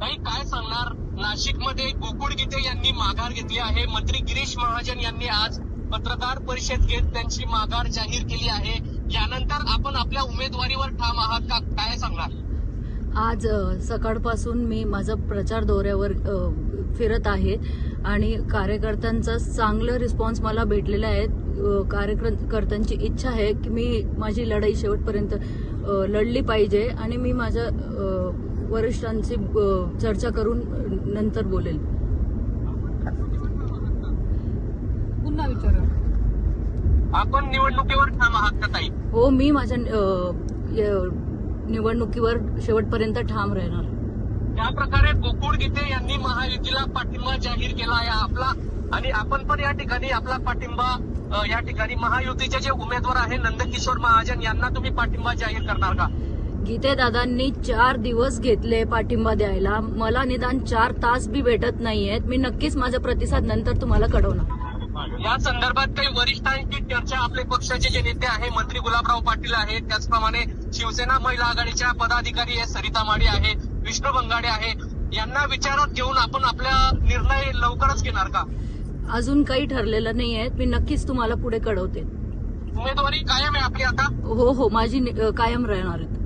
काही काय सांगणार? नाशिकमध्ये गोकुळ गीते यांनी माघार घेतली आहे. मंत्री गिरीश महाजन यांनी आज पत्रकार परिषद घेत त्यांची माघार जाहीर केली आहे. यानंतर आपण आपल्या उमेदवारीवर ठाम आहात का? काय सांगणार? आज सकाळपासून मी माझा प्रचार दौऱ्यावर फिरत आहे आणि कार्यकर्त्यांचा चांगला रिस्पॉन्स मला भेटलेला आहे. कार्यकर्त्यांची इच्छा आहे की मी माझी लढाई शेवटपर्यंत लढली पाहिजे आणि मी माझ्या वरिष्ठांची चर्चा करून नंतर बोलेल. पुन्हा विचारा. आपण निवडणुकीवर ठाम आहात का ताई? हो, मी माझ्या निवडणुकीवर शेवटपर्यंत ठाम राहणार. त्या प्रकारे गोकुळ गीते यांनी महायुतीला पाठिंबा जाहीर केला आहे आपला, आणि आपण पण या ठिकाणी आपला पाठिंबा या ठिकाणी महायुतीचे जे उमेदवार आहे नंदकिशोर महाजन यांना तुम्ही पाठिंबा जाहीर करणार का? गीते दादांनी 4 दिवस घेतले पाठिंबा द्यायला. मला निदान 4 तास बी भेटत नाहीयेत. मी नक्कीच माझा प्रतिसाद नंतर तुम्हाला कळवणार. या संदर्भात काही वरिष्ठांची चर्चा आपले पक्षाचे जे नेते आहे मंत्री गुलाबराव पाटील आहेत, त्याचप्रमाणे शिवसेना महिला आघाडीच्या पदाधिकारी आहे सरिता माळी आहे, विष्णू बंगाडे आहे, यांना विचारात घेऊन आपण आपला निर्णय लवकरच घेणार का? अजून काही ठरलेलं नाहीये. मी नक्कीच तुम्हाला पुढे कळवते. उमेदवारी कायम आहे आपली आता? हो, माझी कायम राहणार आहे.